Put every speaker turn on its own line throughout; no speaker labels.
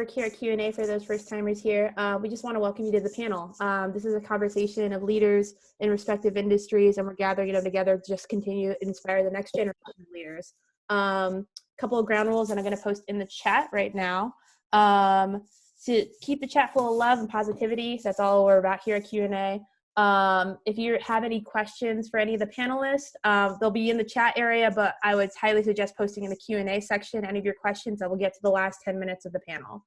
work here at Q&A for those first timers here. We just want to welcome you to the panel. This is a conversation of leaders in respective industries, and we're gathering them together to just continue to inspire the next generation of leaders. Couple of ground rules that I'm going to post in the chat right now. To keep the chat full of love and positivity, that's all we're about here at Q&A. If you have any questions for any of the panelists, they'll be in the chat area, but I would highly suggest posting in the Q&A section any of your questions that will get to the last 10 minutes of the panel.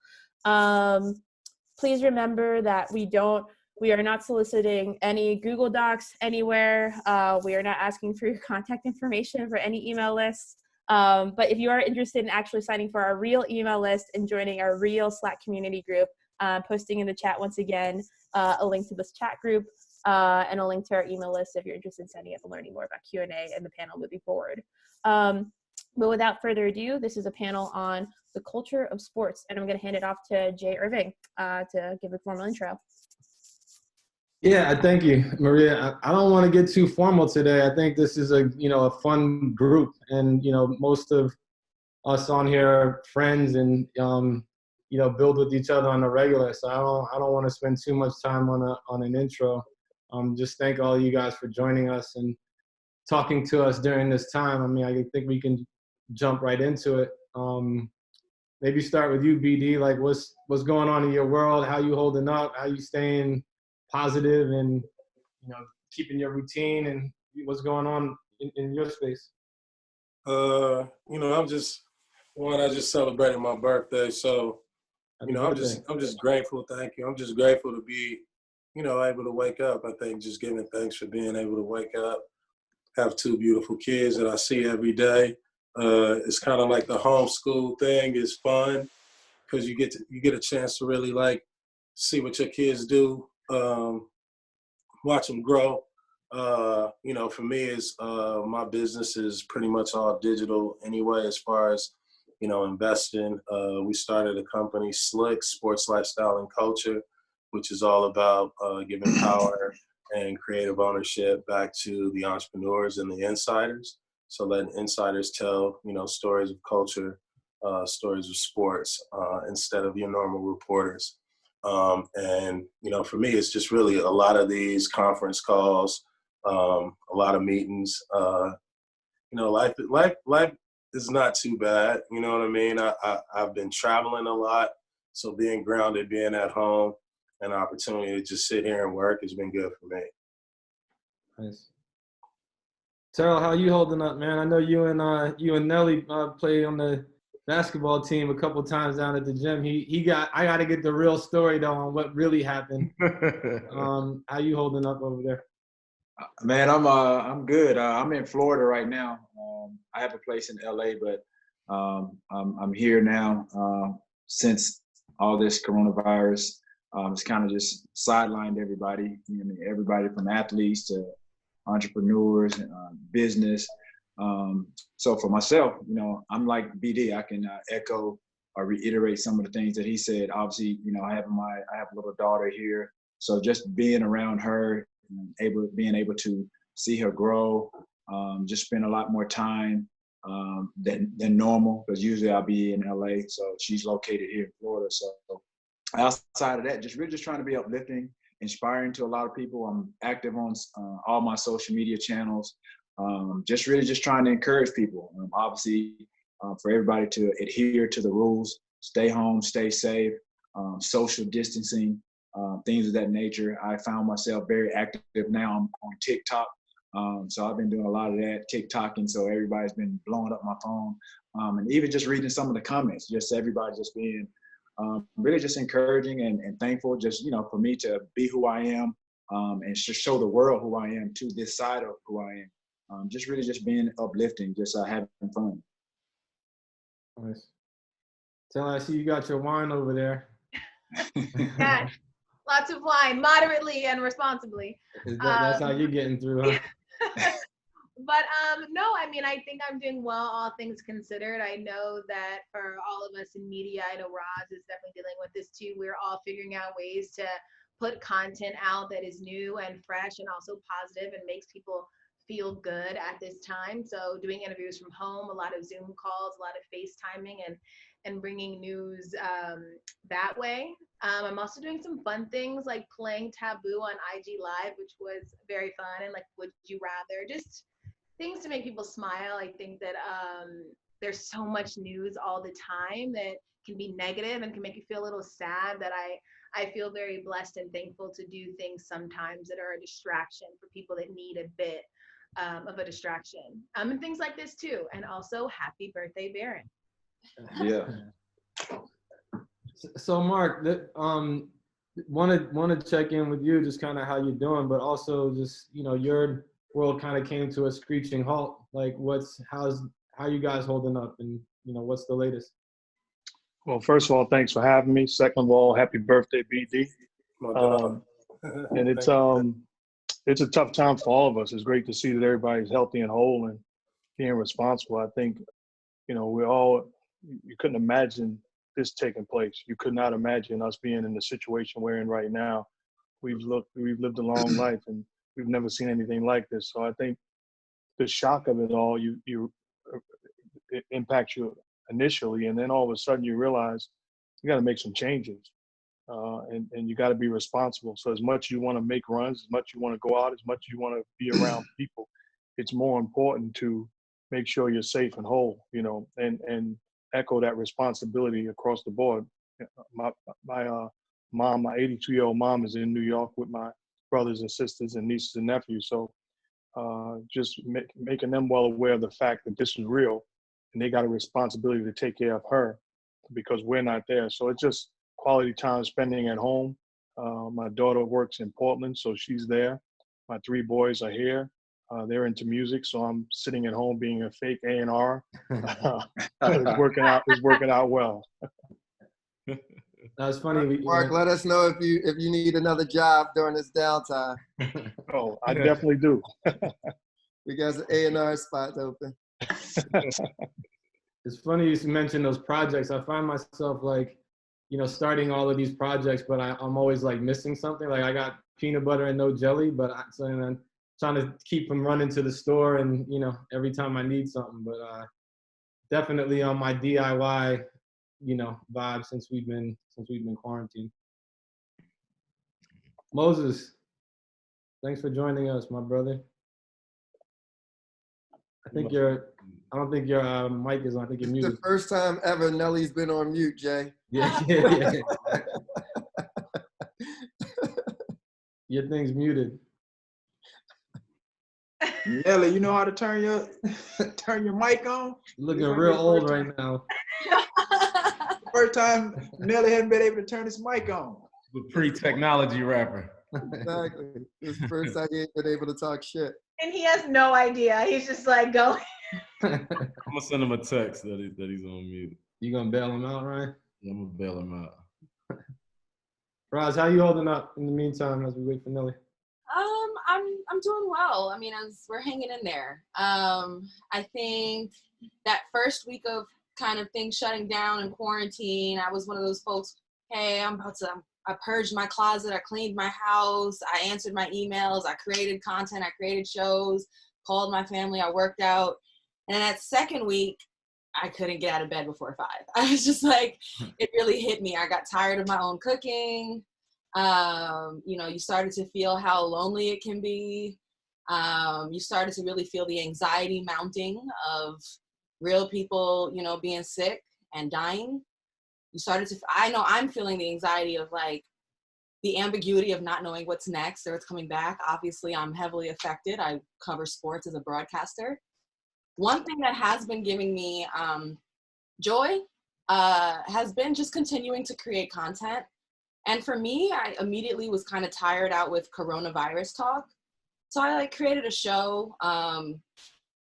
Please remember that we are not soliciting any Google Docs anywhere. We are not asking for your contact information for any email lists. But if you are interested in actually signing for our real email list and joining our real Slack community group, posting in the chat once again, a link to this chat group and a link to our email list if you're interested in signing up and learning more about Q&A and the panel moving forward. But without further ado, this is a panel on the culture of sports, and I'm going to hand it off to J Erving to give a formal intro.
Yeah, thank you, Maria. I don't want to get too formal today. I think this is a fun group, and most of us on here are friends and build with each other on the regular. So I don't want to spend too much time on an intro. Just thank all you guys for joining us and talking to us during this time. I mean, I think we can jump right into it. Maybe start with you, BD. Like, what's going on in your world? How you holding up? How you staying positive and keeping your routine, and what's going on in your space?
I just celebrated my birthday, so I'm just grateful. Thank you. I'm just grateful to be able to wake up. I think just giving thanks for being able to wake up, have two beautiful kids that I see every day. It's kind of like the homeschool thing is fun because you get a chance to really see what your kids do. Watch them grow. For me, is my business is pretty much all digital anyway. As far as investing, we started a company, Slick Sports Lifestyle and Culture, which is all about giving power and creative ownership back to the entrepreneurs and the insiders. So letting insiders tell stories of culture, stories of sports, instead of your normal reporters. For me, it's just really a lot of these conference calls, a lot of meetings. Life is not too bad. You know what I mean? I've been traveling a lot, so being grounded, being at home, an opportunity to just sit here and work has been good for me.
Nice. Terrell, how you holding up, man? I know you and Nelly played on the basketball team a couple times down at the gym. I got to get the real story though on what really happened. How you holding up over there?
Man, I'm good. I'm in Florida right now. I have a place in LA, but I'm here now since all this coronavirus. It's kind of just sidelined everybody. Everybody from athletes to entrepreneurs, business. So for myself, I'm like BD. I can echo or reiterate some of the things that he said. Obviously, I have a little daughter here, so just being around her, being able to see her grow, just spend a lot more time than normal, because usually I'll be in LA. So she's located here in Florida. So outside of that, we're just trying to be uplifting, inspiring to a lot of people. I'm active on all my social media channels. Just trying to encourage people. Obviously, for everybody to adhere to the rules, stay home, stay safe, social distancing, things of that nature. I found myself very active now on TikTok. So I've been doing a lot of that, TikToking. So everybody's been blowing up my phone. And even just reading some of the comments, just everybody just being really just encouraging and thankful, just, for me to be who I am and to show the world who I am to this side of who I am. Just really just being uplifting, just having fun.
Nice. Tell I see you got your wine over there.
Yeah, lots of wine, moderately and responsibly.
That's how you're getting through, huh?
But no, I mean, I think I'm doing well, all things considered. I know that for all of us in media, I know Roz is definitely dealing with this too. We're all figuring out ways to put content out that is new and fresh and also positive and makes people feel good at this time. So doing interviews from home, a lot of Zoom calls, a lot of FaceTiming, and bringing news that way. I'm also doing some fun things like playing Taboo on IG Live, which was very fun, and like Would You Rather, just things to make people smile. I think that there's so much news all the time that can be negative and can make you feel a little sad, that I feel very blessed and thankful to do things sometimes that are a distraction for people that need a bit of a distraction. And things like this too. And also, happy birthday, Baron.
Yeah.
So Mark, want to check in with you, just kind of how you're doing, but also just, you know, your world kind of came to a screeching halt. Like, how you guys holding up, and you know, what's the latest?
Well, first of all, thanks for having me. Second of all, happy birthday, BD.
My dog.
And it's a tough time for all of us. It's great to see that everybody's healthy and whole and being responsible. I think, you know, you couldn't imagine this taking place. You could not imagine us being in the situation we're in right now. We've lived a long life, and we've never seen anything like this. So I think the shock of it all, it impacts you initially, and then all of a sudden you realize you got to make some changes, and you got to be responsible. So as much as you want to make runs, as much as you want to go out, as much as you want to be around people, it's more important to make sure you're safe and whole, you know, and echo that responsibility across the board. My mom, my 82-year-old mom, is in New York with my brothers and sisters and nieces and nephews. So just making them well aware of the fact that this is real, and they got a responsibility to take care of her because we're not there. So it's just quality time spending at home. My daughter works in Portland, so she's there. My 3 boys are here. They're into music, so I'm sitting at home being a fake A&R. It's working out well.
That's funny.
Mark, let us know if you need another job during this downtime.
Oh, I definitely do.
We got some A&R spots open.
It's funny you mentioned those projects. I find myself like, you know, starting all of these projects, but I'm always like missing something. Like I got peanut butter and no jelly, but I'm trying to keep them running to the store, and you know, every time I need something. But definitely on my DIY, you know, vibe since we've been quarantined. Moses, thanks for joining us, my brother. I don't think your mic is on. I think you're muted.
The first time ever Nelly's been on mute, Jay.
Yeah. Your thing's muted.
Nelly, you know how to turn your mic on?
You're looking real old right now.
First time Nelly hadn't been able to turn his mic on.
The pre-technology rapper.
Exactly. This is the first time he ain't been able to talk shit.
And he has no idea. He's just like going.
I'm gonna send him a text that he's on mute.
You gonna bail him out, Ryan?
Yeah, I'm gonna bail him out.
Roz, how you holding up in the meantime as we wait for Nelly?
I'm doing well. I mean, as we're hanging in there. I think that first week of kind of things shutting down and quarantine, I was one of those folks, hey, I purged my closet, I cleaned my house, I answered my emails, I created content, I created shows, called my family, I worked out. And that second week, I couldn't get out of bed before 5. I was just like, it really hit me. I got tired of my own cooking. You know, you started to feel how lonely it can be. You started to really feel the anxiety mounting of real people, you know, being sick and dying. I know I'm feeling the anxiety of like the ambiguity of not knowing what's next or what's coming back. Obviously, I'm heavily affected. I cover sports as a broadcaster. One thing that has been giving me joy has been just continuing to create content. And for me, I immediately was kind of tired out with coronavirus talk. So I created a show,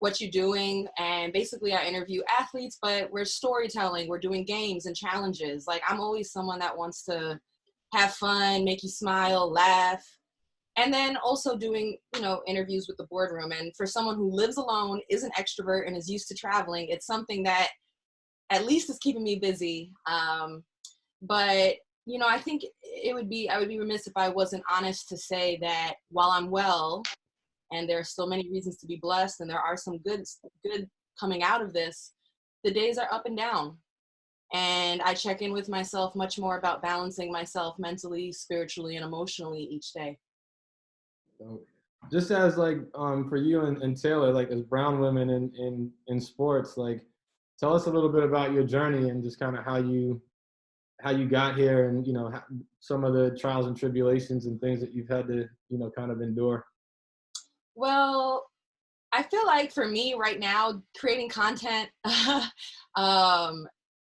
What You Doing? And basically I interview athletes, but we're storytelling, we're doing games and challenges. Like I'm always someone that wants to have fun, make you smile, laugh. And then also doing, you know, interviews with the boardroom. And for someone who lives alone, is an extrovert, and is used to traveling, it's something that at least is keeping me busy. But, you know, I think I would be remiss if I wasn't honest to say that while I'm well, and there are still many reasons to be blessed, and there are some good coming out of this, the days are up and down. And I check in with myself much more about balancing myself mentally, spiritually, and emotionally each day.
So just as like for you and Taylor, like as brown women in sports, like tell us a little bit about your journey and just kind of how you got here, and some of the trials and tribulations and things that you've had to kind of endure.
Well, I feel like for me right now, creating content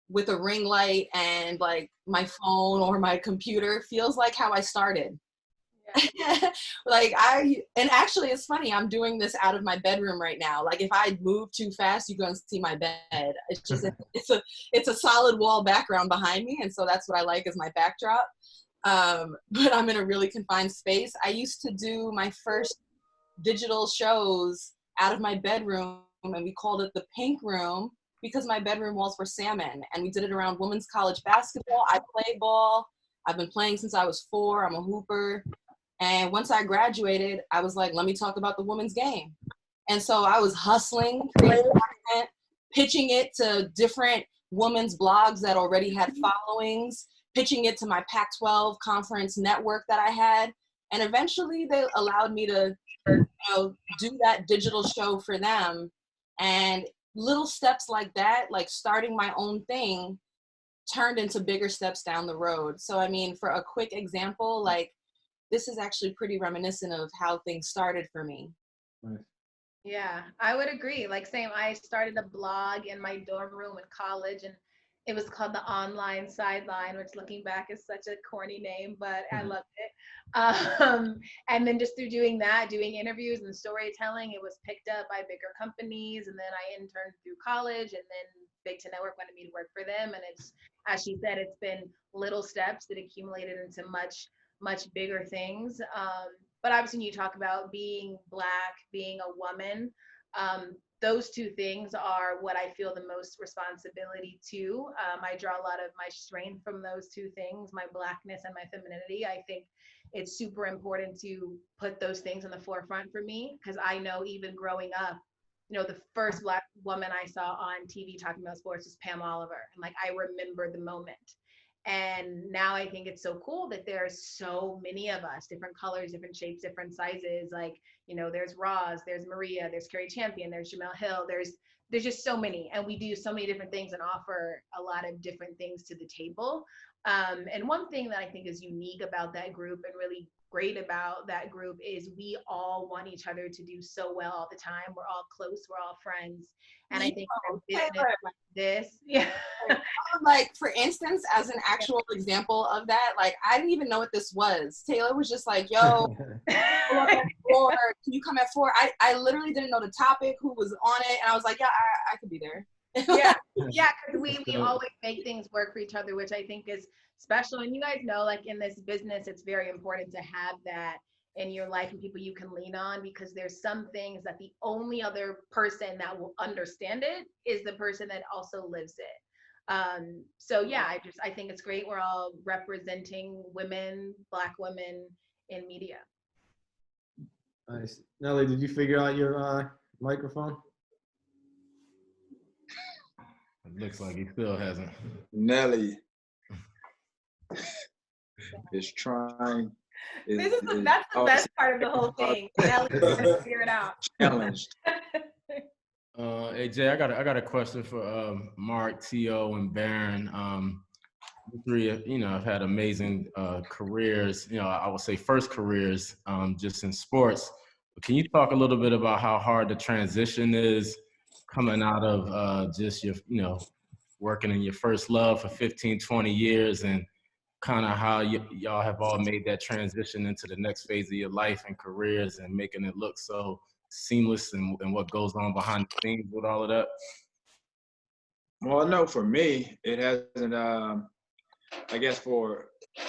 with a ring light and like my phone or my computer feels like how I started. Yeah. And actually it's funny, I'm doing this out of my bedroom right now. Like if I move too fast, you're going to see my bed. It's just, it's a solid wall background behind me. And so that's what I like as my backdrop. But I'm in a really confined space. I used to do my first digital shows out of my bedroom, and we called it the Pink Room because my bedroom walls were salmon, and we did it around women's college basketball. I play ball. I've been playing since I was 4. I'm a hooper. And once I graduated, I was like, let me talk about the women's game. And so I was hustling, creating content, pitching it to different women's blogs that already had followings, pitching it to my Pac-12 conference network that I had. And eventually they allowed me to do that digital show for them. And little steps like that, like starting my own thing, turned into bigger steps down the road. So I mean, for a quick example, like this is actually pretty reminiscent of how things started for me.
Right.
Yeah, I would agree. Like same, I started a blog in my dorm room in college, and it was called the Online Sideline, which looking back is such a corny name, but I loved it. And then just through doing that, doing interviews and storytelling, it was picked up by bigger companies. And then I interned through college, and then Big to Network wanted me to work for them. And it's, as she said, it's been little steps that accumulated into much, much bigger things. But obviously, when you talk about being Black, being a woman, those two things are what I feel the most responsibility to. I draw a lot of my strength from those two things, my Blackness and my femininity. I think it's super important to put those things in the forefront for me, because I know even growing up, the first Black woman I saw on TV talking about sports was Pam Oliver. And like, I remember the moment. And now I think it's so cool that there's so many of us, different colors, different shapes, different sizes. Like, there's Roz, there's Maria, there's Carrie Champion, there's Jamel Hill, there's just so many, and we do so many different things and offer a lot of different things to the table. And one thing that I think is unique about that group and really great about that group is we all want each other to do so well all the time. We're all close, we're all friends. And I think a business like this, yeah.
Like, for instance, as an actual example of that, like, I didn't even know what this was. Taylor was just like, yo, can you come at 4? I literally didn't know the topic, who was on it, and I was like, yeah, I could be there.
Yeah, because we always make things work for each other, which I think is special. And you guys know, like, in this business, it's very important to have that in your life and people you can lean on, because there's some things that the only other person that will understand it is the person that also lives it. So yeah, I think it's great we're all representing women, Black women in media.
Nice. Nelly, did you figure out your microphone?
It looks like he still hasn't.
Nelly is trying.
That's the best part of the whole thing. Nelly's gonna figure it out.
Challenged.
Hey Jay, I got a question for Mark, T.O., and Baron. You three, have had amazing careers. I would say first careers, just in sports. But can you talk a little bit about how hard the transition is coming out of just your, working in your first love for 15, 20 years, and kind of how y'all have all made that transition into the next phase of your life and careers, and making it look so seamless, and what goes on behind the scenes with all of that?
Well, no, for me, it hasn't, I guess for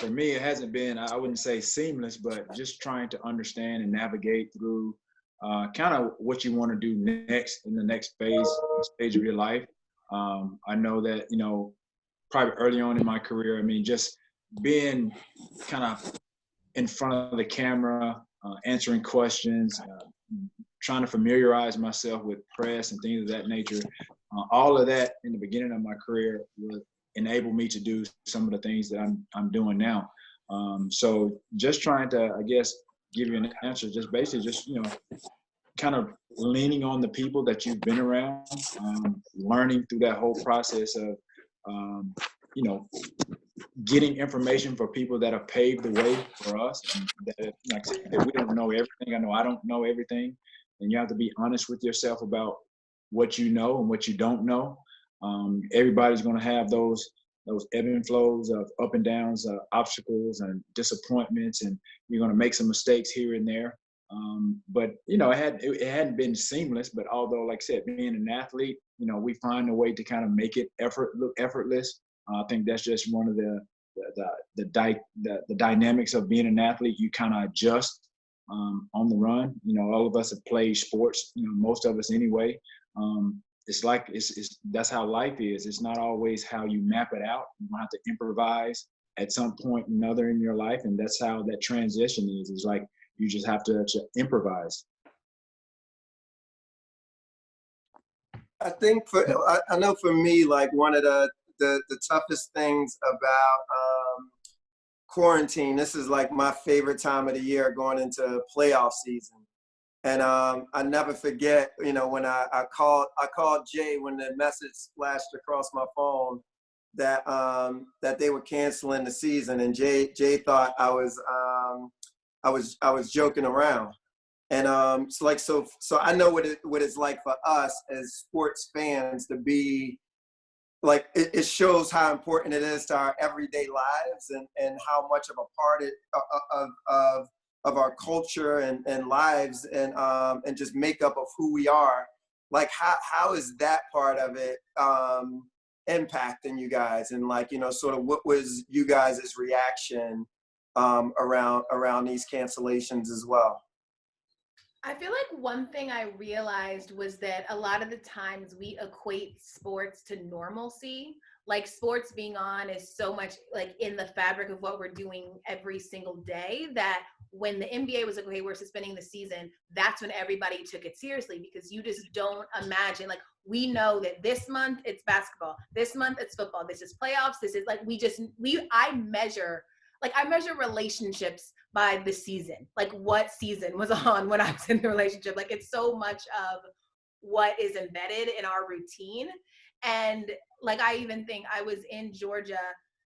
me, it hasn't been, I wouldn't say seamless, but just trying to understand and navigate through kind of what you want to do next in the next stage of your life. I know that, probably early on in my career, I mean, just being kind of in front of the camera, answering questions, trying to familiarize myself with press and things of that nature. All of that in the beginning of my career was enabled me to do some of the things that I'm doing now. So just trying to, I guess, give you an answer, just basically just, you know, kind of leaning on the people that you've been around, learning through that whole process of, you know, getting information for people that have paved the way for us. And that, like I said, we don't know everything. I know I don't know everything. And you have to be honest with yourself about what you know and what you don't know. Everybody's going to have those ebb and flows of up and downs, obstacles and disappointments, and you're going to make some mistakes here and there. But you know, it hadn't been seamless. But although, like I said, being an athlete, you know, we find a way to kind of make it look effortless. I think that's just one of the dynamics of being an athlete. You kind of adjust on the run. You know, all of us have played sports. You know, most of us anyway. It's like that's how life is. It's not always how you map it out. You have to improvise at some point or another in your life, and that's how that transition is. It's like you just have to improvise.
I think I know for me, like one of the toughest things about quarantine, this is like my favorite time of the year going into playoff season. And I never forget, you know, when I called Jay when the message flashed across my phone that that they were canceling the season, and Jay thought I was joking around. And so I know what it's like for us as sports fans to be like, it shows how important it is to our everyday lives and how much of a part of our culture and lives and just makeup of who we are. Like how is that part of it impacting you guys? And like, you know, sort of what was you guys' reaction around these cancellations as well?
I feel like one thing I realized was that a lot of the times we equate sports to normalcy. Like sports being on is so much like in the fabric of what we're doing every single day that when the NBA was like, okay, we're suspending the season, that's when everybody took it seriously, because you just don't imagine, like, we know that this month it's basketball, this month it's football, this is playoffs, this is like, I measure relationships by the season, like what season was on when I was in the relationship. Like it's so much of what is embedded in our routine. And like, I even think I was in Georgia,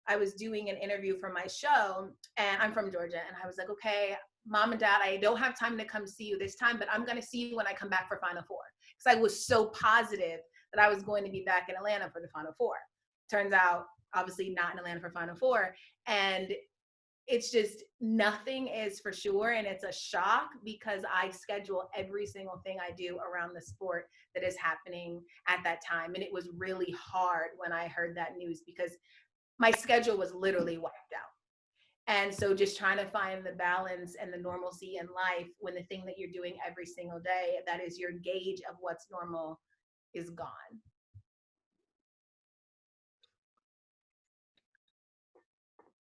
I was doing an interview for my show, and I'm from Georgia, and I was like, okay, Mom and Dad, I don't have time to come see you this time, but I'm going to see you when I come back for Final Four. Because I was so positive that I was going to be back in Atlanta for the Final Four. Turns out, obviously not in Atlanta for Final Four. And it's just, nothing is for sure. And it's a shock because I schedule every single thing I do around the sport that is happening at that time. And it was really hard when I heard that news because my schedule was literally wiped out. And so just trying to find the balance and the normalcy in life when the thing that you're doing every single day, that is your gauge of what's normal, is gone.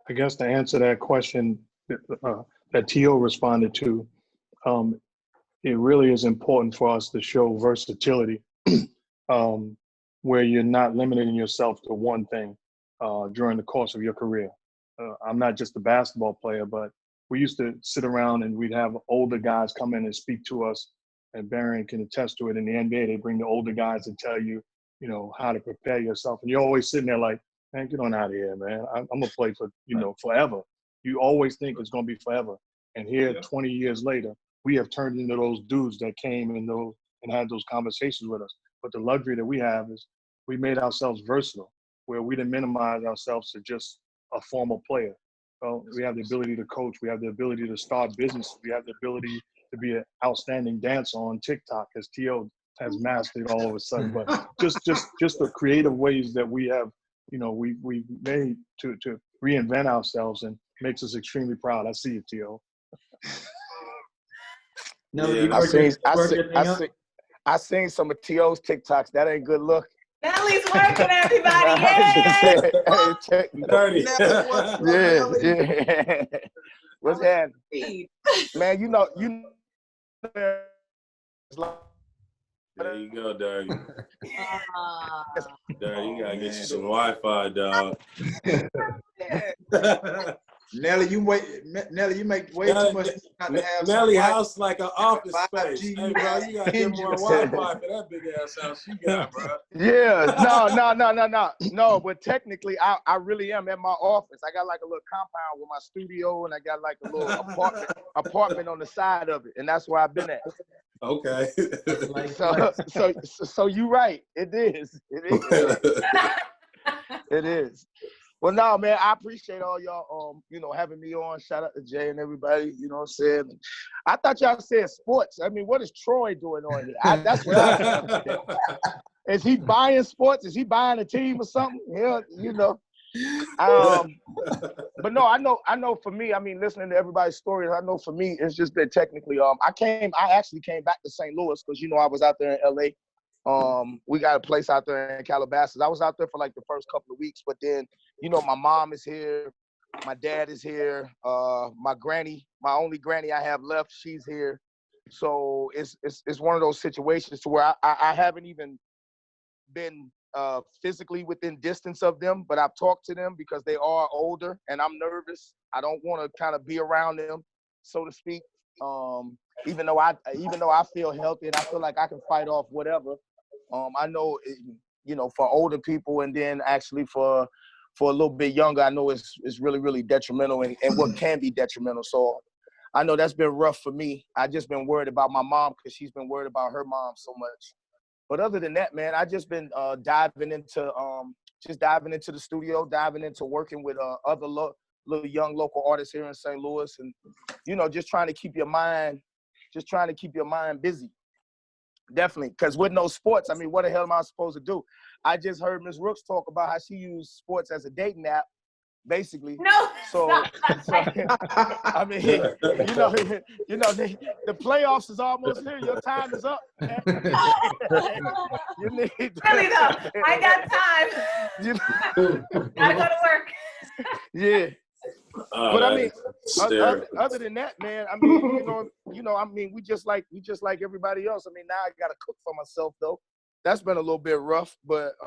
I guess to answer that question that T.O. responded to, it really is important for us to show versatility where you're not limiting yourself to one thing during the course of your career. I'm not just a basketball player, but we used to sit around and we'd have older guys come in and speak to us, and Barron can attest to it. In the NBA, they bring the older guys and tell you, you know, how to prepare yourself. And you're always sitting there like, man, get on out of here, man. I'm going to play for, you know, forever. You always think it's going to be forever. And here, 20 years later, we have turned into those dudes that came and had those conversations with us. But the luxury that we have is we made ourselves versatile, where we didn't minimize ourselves to just a formal player. Well, we have the ability to coach. We have the ability to start business. We have the ability to be an outstanding dancer on TikTok, as T.O. has mastered all of a sudden. But just the creative ways that we have, you know, we made to reinvent ourselves, and makes us extremely proud. I see you, T.O.
No,
Yeah.
I seen some of T.O.'s TikToks. That ain't good look.
Natalie's working, everybody. Yay!
Yeah. What's happening? Man, you know,
There you go, Dirty.
Uh,
Dirty, you gotta get you some Wi-Fi, dog.
Nelly, you make way too much not to have
Nelly
some
house like an office
5G,
space. Hey, bro, you gotta get more Wi-Fi for that big ass house you got, bro.
Yeah, no. But technically, I really am at my office. I got like a little compound with my studio, and I got like a little apartment on the side of it, and that's where I've been at.
Okay.
So you right. It is. It is. Well, no, man, I appreciate all y'all, having me on. Shout out to Jay and everybody, you know what I'm saying? I thought y'all said sports. I mean, what is Troy doing on here? That's what I said. Is he buying sports? Is he buying a team or something? Yeah, But no, I know for me, I mean, listening to everybody's stories, I know for me, it's just been technically, I actually came back to St. Louis because, I was out there in LA. We got a place out there in Calabasas. I was out there for like the first couple of weeks, but then, my mom is here, my dad is here, my only granny I have left, she's here. So it's one of those situations to where I haven't even been physically within distance of them, but I've talked to them because they are older and I'm nervous. I don't want to kind of be around them, so to speak. Even though I feel healthy and I feel like I can fight off whatever. I know, for older people and then actually for a little bit younger, I know it's really, really detrimental and what can be detrimental. So I know that's been rough for me. I just been worried about my mom because she's been worried about her mom so much. But other than that, man, I just been diving into the studio, diving into working with other little young local artists here in St. Louis, and just trying to keep your mind busy. Definitely, because with no sports, I mean, what the hell am I supposed to do? I just heard Ms. Rooks talk about how she used sports as a dating app, basically.
No.
So I mean, the playoffs is almost here. Your time is up. You need
Really though, I got time. Gotta go to work.
Yeah. But I mean, other than that, man, I mean, I mean, we just like everybody else. I mean, now I gotta cook for myself though. That's been a little bit rough, but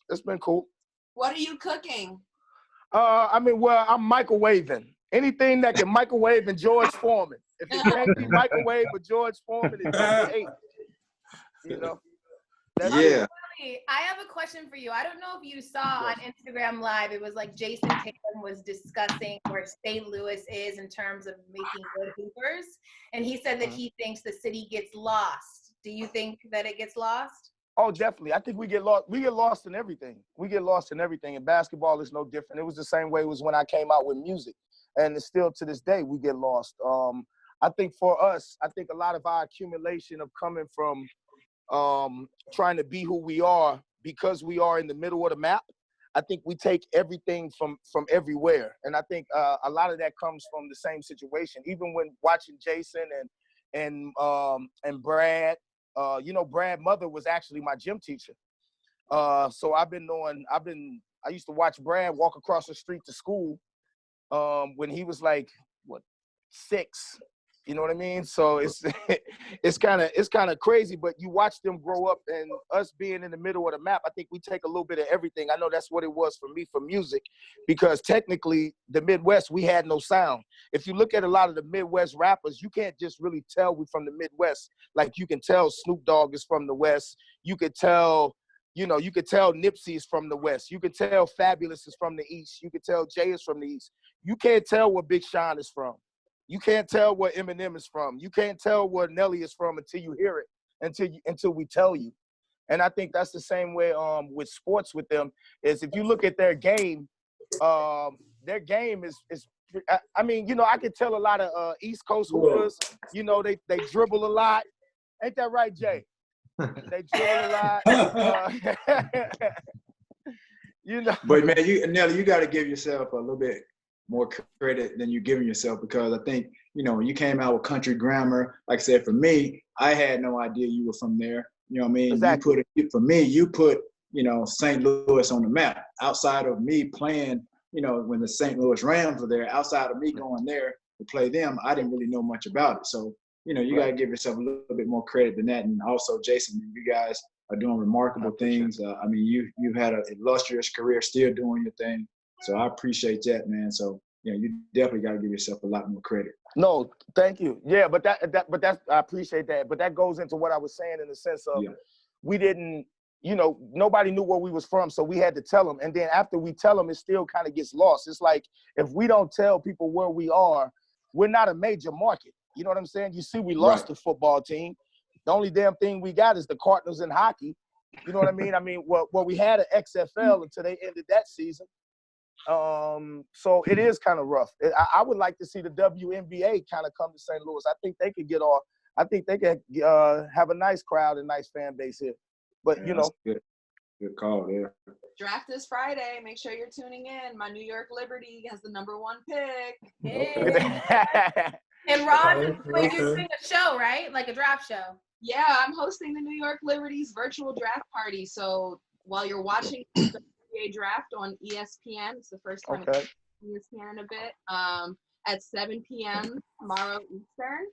it's been cool.
what are you cooking?
I mean, well, I'm microwaving anything that can microwave and George Foreman. If it can't be microwave with George Foreman, it's ate. That's
Yeah.
I have a question for you. I don't know if you saw on Instagram Live, it was like Jason Tatum was discussing where St. Louis is in terms of making good hoopers. And he said that he thinks the city gets lost. Do you think that it gets lost?
Oh, definitely. I think we get lost. We get lost in everything. We get lost in everything. And basketball is no different. It was the same way it was when I came out with music. And it's still to this day, we get lost. I think for us, I think a lot of our accumulation of coming from trying to be who we are because we are in the middle of the map. I think we take everything from everywhere. And I think a lot of that comes from the same situation. Even when watching Jason and Brad, Brad's mother was actually my gym teacher. So I used to watch Brad walk across the street to school when he was like, 6? You know what I mean? So it's kind of crazy, but you watch them grow up, and us being in the middle of the map, I think we take a little bit of everything. I know that's what it was for me for music, because technically the Midwest, we had no sound. If you look at a lot of the Midwest rappers, you can't just really tell we from the Midwest. Like you can tell Snoop Dogg is from the West. You could tell, Nipsey is from the West. You could tell Fabulous is from the East. You could tell Jay is from the East. You can't tell where Big Sean is from. You can't tell where Eminem is from. You can't tell where Nelly is from until you hear it, until we tell you. And I think that's the same way with sports with them, is if you look at their game is I mean, I can tell a lot of East Coast hoopers, they dribble a lot. Ain't that right, Jay? They dribble a lot.
But man, Nelly, you got to give yourself a little bit more credit than you're giving yourself, because I think, when you came out with Country Grammar, like I said, for me, I had no idea you were from there. You know what I mean?
Exactly.
You put St. Louis on the map. Outside of me playing, when the St. Louis Rams were there, outside of me going there to play them, I didn't really know much about it. So you got to give yourself a little bit more credit than that. And also, Jason, you guys are doing remarkable things. I mean, you've had an illustrious career, still doing your thing. So I appreciate that, man. So you definitely got to give yourself a lot more credit.
No, thank you. Yeah, but that's I appreciate that. But that goes into what I was saying in the sense of we didn't, nobody knew where we was from, so we had to tell them. And then after we tell them, it still kind of gets lost. It's like if we don't tell people where we are, we're not a major market. You know what I'm saying? You see, we lost the football team. The only damn thing we got is the Cardinals in hockey. You know what I mean? Well, we had an XFL until they ended that season. So it is kind of rough. I would like to see the WNBA kind of come to St. Louis. I think they could get off. I think they could have a nice crowd and nice fan base here. But
good call there.
Draft this Friday. Make sure you're tuning in. My New York Liberty has the #1 pick.
Hey. And Ron, you're doing a show, right? Like a draft show.
Yeah, I'm hosting the New York Liberty's virtual draft party. So while you're watching the NBA draft on ESPN, it's the first time it's ESPN in a bit, at 7 p.m. tomorrow Eastern.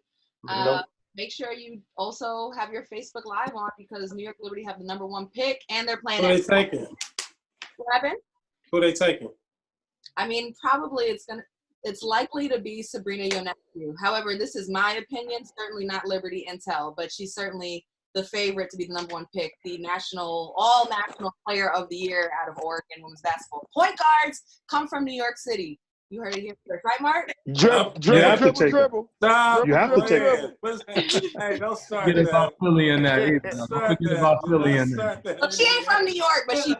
Make sure you also have your Facebook Live on because New York Liberty have the #1 pick and they're playing.
Who they taking?
What happened?
Who they taking?
I mean, probably it's likely to be Sabrina Ionescu. However, this is my opinion, certainly not Liberty Intel, but she's certainly the favorite to be the #1 pick, the all-national player of the year out of Oregon women's basketball. Point guards come from New York City. You heard it here first, right, Mark?
Dribble.
Stop.
You have to take
it. Hey, don't start
Forget
that.
about Philly in that either. Don't forget about Philly in there.
Well, she ain't from New York, but she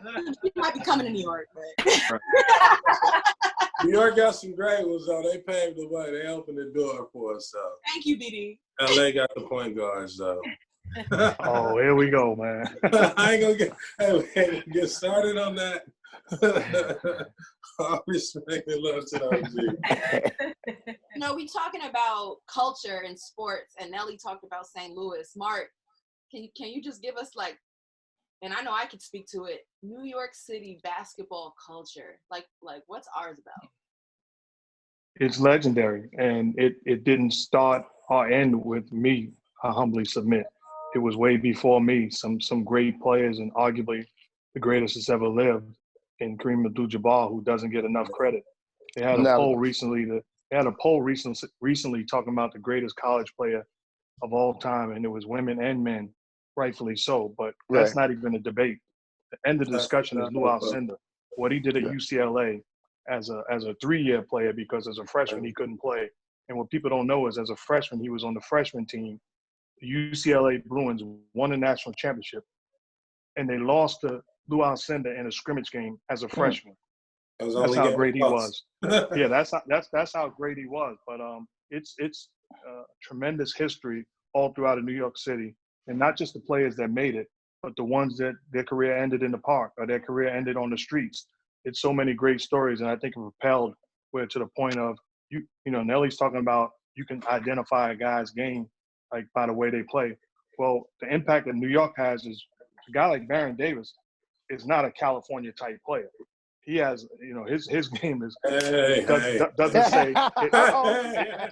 might be coming to New York. But.
New York got some great ones, though. They paved the way. They opened the door for us, so.
Thank you, BD.
LA got the point guards, though.
Oh, here we go, man.
I ain't gonna get started on that. All respect and love to those.
We talking about culture and sports, and Nelly talked about St. Louis. Mark, can you just give us and I know I could speak to it, New York City basketball culture, like what's ours about?
It's legendary, and it didn't start or end with me. I humbly submit. It was way before me. Some great players, and arguably the greatest that's ever lived, in Kareem Abdul-Jabbar, who doesn't get enough credit. They had a poll recently. Recently talking about the greatest college player of all time, and it was women and men, rightfully so. But that's not even a debate. The end of the discussion is Lou Alcindor. What he did at UCLA as a 3-year player, because as a freshman he couldn't play. And what people don't know is as a freshman he was on the freshman team. The UCLA Bruins won a national championship, and they lost to Lou Alcindor in a scrimmage game as a freshman. That's how great he was. Yeah, that's how great he was. But it's tremendous history all throughout New York City, and not just the players that made it, but the ones that their career ended in the park or their career ended on the streets. It's so many great stories, and I think it propelled to the point of Nelly's talking about you can identify a guy's game like by the way they play. Well, the impact that New York has is a guy like Baron Davis is not a California type player. He has, his game is doesn't say.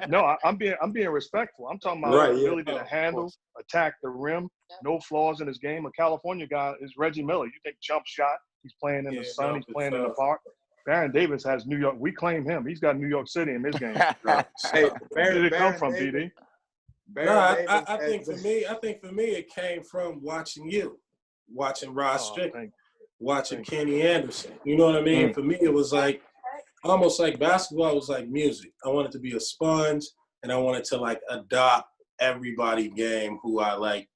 No, I'm being respectful. I'm talking about ability to handle, attack the rim, no flaws in his game. A California guy is Reggie Miller. You think jump shot? He's playing in the sun. He's playing in the park. Baron Davis has New York. We claim him. He's got New York City in his game.
Hey,
where did it come from, BD?
I think for me, it came from watching Rod Strickland, watching Kenny Anderson. You know what I mean? For me, it was like almost like basketball was like music. I wanted to be a sponge, and I wanted to adopt everybody's game who I like,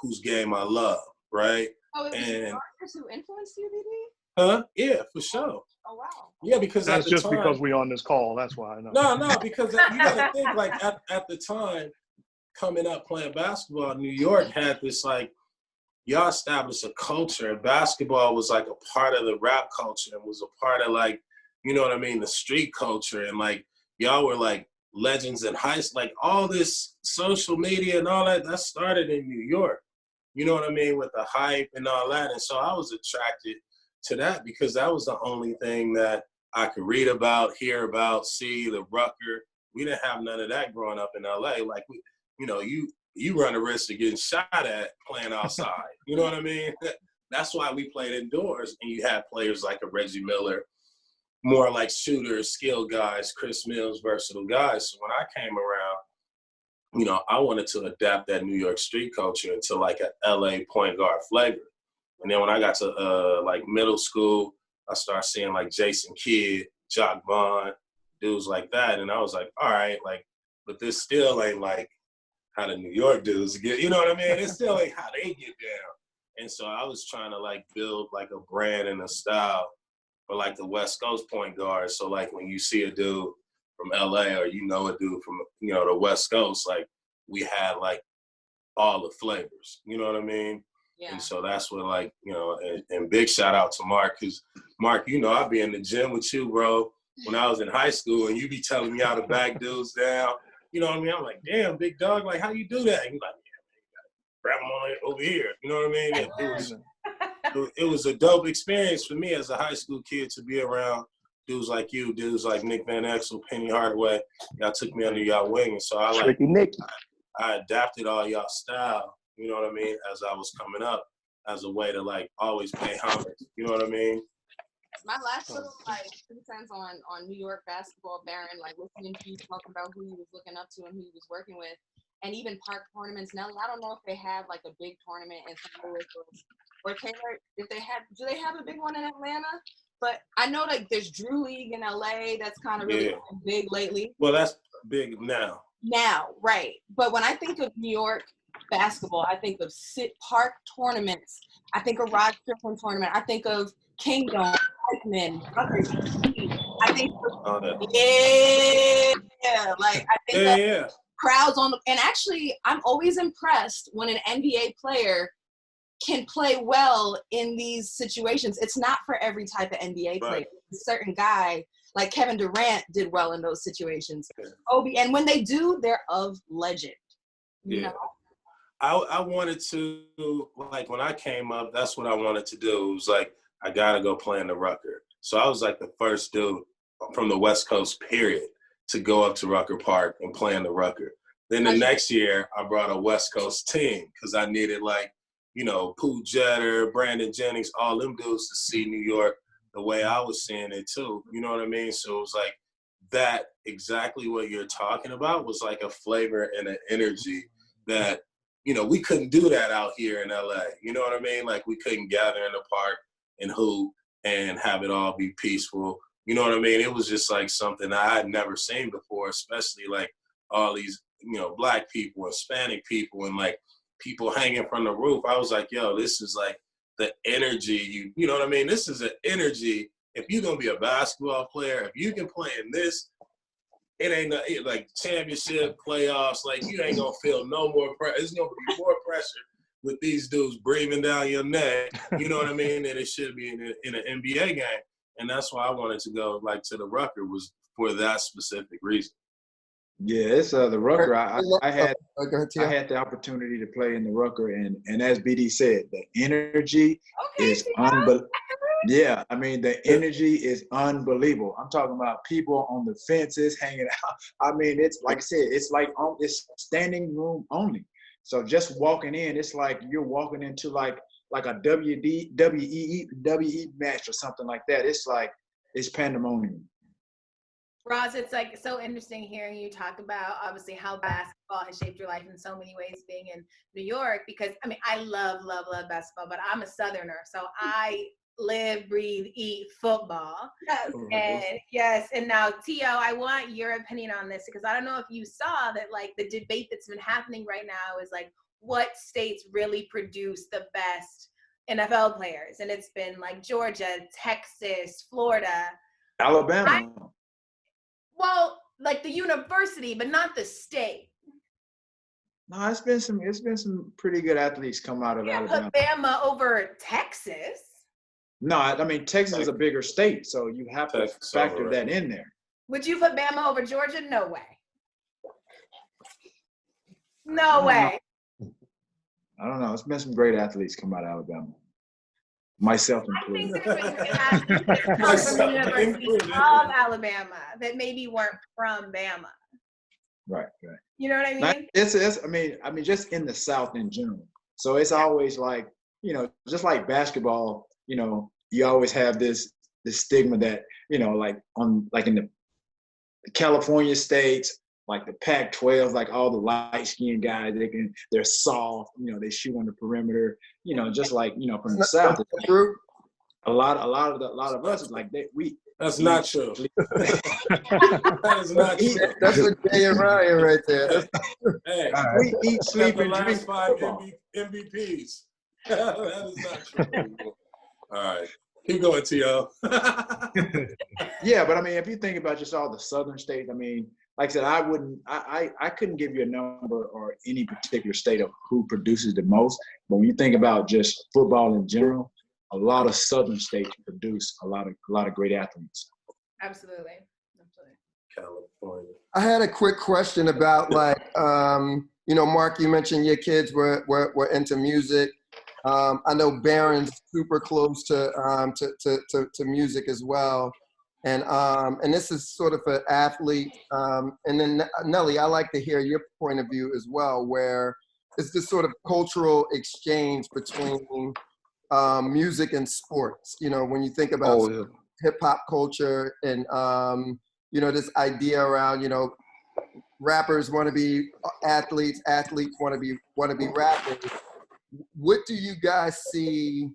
whose game I love, right?
Oh, it was artists who influenced you, BD?
Huh? Yeah, for sure.
Oh, wow.
Yeah, because
that's
at the
just
time,
because we on this call. That's why I know.
No, because you gotta think at the time, coming up playing basketball, New York had this y'all established a culture. Basketball was a part of the rap culture and was a part of the street culture, and y'all were legends in high school. All this social media and all that started in New York. You know what I mean, with the hype and all that. And so I was attracted to that because that was the only thing that I could read about, hear about, see, the Rucker. We didn't have none of that growing up in LA. you know, you run the risk of getting shot at playing outside. You know what I mean? That's why we played indoors, and you had players like a Reggie Miller, more like shooters, skilled guys, Chris Mills, versatile guys. So when I came around, you know, I wanted to adapt that New York street culture into like a LA point guard flavor. And then when I got to like middle school, I started seeing like Jason Kidd, Jock Vaughn, dudes like that. And I was like, all right, like, but this still ain't like how the New York dudes get, you know what I mean? It still ain't how they get down. And so I was trying to like build like a brand and a style for like the West Coast point guard. So like when you see a dude from LA or you know a dude from, you know, the West Coast, like we had like all the flavors, you know what I mean?
Yeah.
And so that's what like, you know, and big shout out to Mark, because Mark, you know, I'd be in the gym with you, bro, when I was in high school, and you be telling me how to back dudes down. You know what I mean? I'm like, damn, big dog, like how you do that? And you're like, grab them on over here. You know what I mean? It was a dope experience for me as a high school kid to be around dudes like you, dudes like Nick Van Exel, Penny Hardaway. Y'all took me under y'all wing. And so I adapted all y'all style, you know what I mean, as I was coming up, as a way to like always pay homage. You know what I mean?
My last little like 2 cents on New York basketball, Baron, like listening to you talk about who he was looking up to and who he was working with. And even park tournaments. Now, I don't know if they have like a big tournament in St. Louis or Taylor. Do they have a big one in Atlanta? But I know like there's Drew League in LA that's kind of really big lately.
Well, that's big now.
Now, right. But when I think of New York basketball, I think of park tournaments. I think of Rod Strickland tournament. I think of Kingdom, Hickman, I think of, like I think of crowds on the, and actually I'm always impressed when an NBA player can play well in these situations. It's not for every type of NBA player. A certain guy like Kevin Durant did well in those situations. Kobe, and when they do, they're of legend. You know?
I wanted to, like when I came up, that's what I wanted to do. It was like, I gotta go play in the Rucker. So I was like the first dude from the West Coast, period, to go up to Rucker Park and play in the Rucker. Then the next year, I brought a West Coast team because I needed like, you know, Pooh Jetter, Brandon Jennings, all them dudes to see New York the way I was seeing it too. You know what I mean? So it was like that, exactly what you're talking about was like a flavor and an energy that, you know, we couldn't do that out here in LA. You know what I mean? Like we couldn't gather in the park and hoop and have it all be peaceful. You know what I mean? It was just like something I had never seen before, especially like all these, you know, Black people, Hispanic people, and like people hanging from the roof. I was like, yo, this is like the energy, you know what I mean? This is an energy. If you're going to be a basketball player, if you can play in this, it ain't like championship, playoffs, like you ain't going to feel no more pressure. There's going to be more pressure with these dudes breathing down your neck, you know what I mean, than it should be in an NBA game. And that's why I wanted to go like to the Rucker, was for that specific reason.
Yeah, it's the Rucker. I had the opportunity to play in the Rucker, and as BD said, the energy is unbelievable. Yeah, I mean the energy is unbelievable. I'm talking about people on the fences hanging out. I mean, it's like I said, it's like it's standing room only. So just walking in, it's like you're walking into like a WWE match or something like that. It's like it's pandemonium.
Roz, it's like so interesting hearing you talk about obviously how basketball has shaped your life in so many ways being in New York, because I mean, I love basketball, but I'm a Southerner. So I live, breathe, eat football. Yes. And now T.O., I want your opinion on this, because I don't know if you saw that like the debate that's been happening right now is like what states really produce the best NFL players. And it's been like Georgia, Texas, Florida.
Alabama.
Well, like the university, but not the state.
No, it's been some pretty good athletes come out of Alabama.
Alabama over Texas.
No, I mean Texas is a bigger state, so you have to factor that in there.
Would you put Bama over Georgia? No way. No way.
I don't know. It's been some great athletes come out of Alabama. Myself included.
I think there's from the University of Alabama that maybe weren't from Bama.
Right.
You know what I
Now,
mean?
I mean, just in the South in general. So it's always like, just like basketball, you always have this stigma that, like in the California states, like the Pac-12, like all the light-skinned guys, they're soft, they shoot on the perimeter, just like, from the South.
That's true.
A lot of us is like
That's not true. That is not true.
That's what J Erving right there.
Hey,
we eat, sleep,
the
and drink
last 5
football.
MVPs. That is not true. All right. Keep going, T.O.
Yeah, but I mean, if you think about just all the southern states, I mean, like I said, I couldn't give you a number or any particular state of who produces the most. But when you think about just football in general, a lot of southern states produce a lot of great athletes.
Absolutely.
California.
I had a quick question about Mark, you mentioned your kids were into music. I know Barron's super close to music as well. And this is sort of an athlete. And then Nelly, I like to hear your point of view as well, where it's this sort of cultural exchange between music and sports. When you think about hip hop culture and this idea around rappers want to be athletes, athletes want to be rappers. What do you guys see?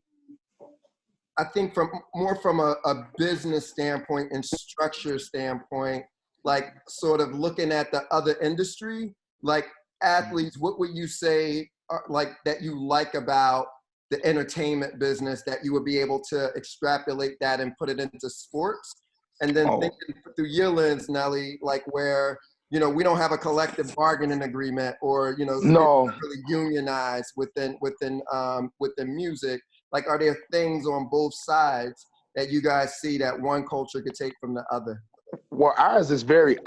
I think from a business standpoint and structure standpoint, like sort of looking at the other industry, like athletes, what would you say like that you like about the entertainment business that you would be able to extrapolate that and put it into sports? And then thinking through your lens, Nelly, like where, we don't have a collective bargaining agreement or,
No.
really unionized within music. Like, are there things on both sides that you guys see that one culture could take from the other?
Well, ours is very,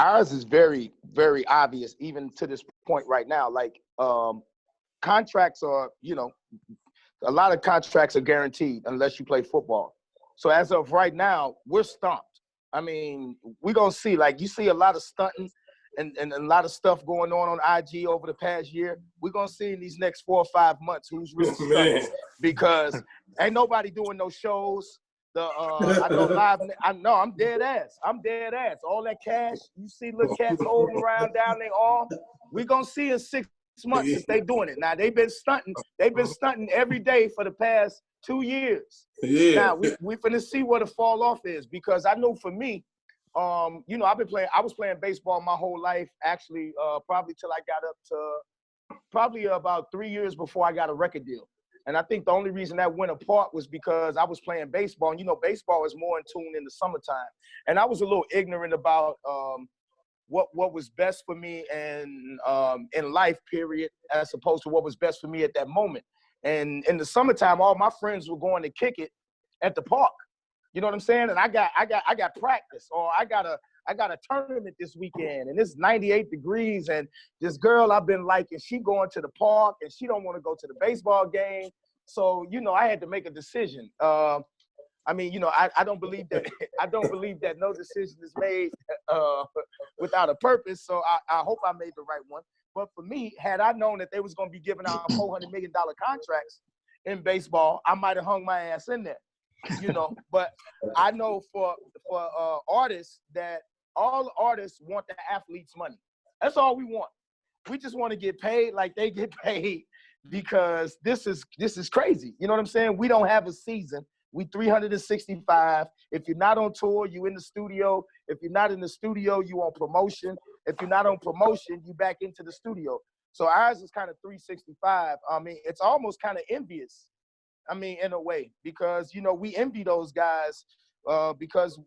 very obvious, even to this point right now. Like, contracts are, a lot of contracts are guaranteed unless you play football. So as of right now, we're stumped. I mean, we're going to see, like, you see a lot of stunting and a lot of stuff going on IG over the past year. We're going to see in these next 4 or 5 months who's really stunting, because ain't nobody doing no shows. I know live. I'm dead ass. All that cash you see little cats holding around down their arm, we gonna see in 6 months if they doing it. Now they've been stunting. They've been stunting every day for the past 2 years.
Yeah.
Now we finna see what the fall off is, because I know for me, I was playing baseball my whole life. Actually, probably till I got up to probably about 3 years before I got a record deal. And I think the only reason that went apart was because I was playing baseball. And, baseball is more in tune in the summertime. And I was a little ignorant about what was best for me and in life, period, as opposed to what was best for me at that moment. And in the summertime, all my friends were going to kick it at the park. You know what I'm saying? And I got practice, or I got a tournament this weekend, and it's 98 degrees, and this girl I've been liking, she going to the park, and she don't want to go to the baseball game. So, I had to make a decision. I don't believe that I don't believe that no decision is made without a purpose. So I hope I made the right one. But for me, had I known that they was going to be giving out $400 million contracts in baseball, I might have hung my ass in there. But I know for artists that all artists want the athletes' money. That's all we want. We just want to get paid like they get paid, because this is crazy. You know what I'm saying? We don't have a season. We 365. If you're not on tour, you in the studio. If you're not in the studio, you on promotion. If you're not on promotion, you back into the studio. So ours is kind of 365. I mean, it's almost kind of envious. I mean, in a way, because, we envy those guys because,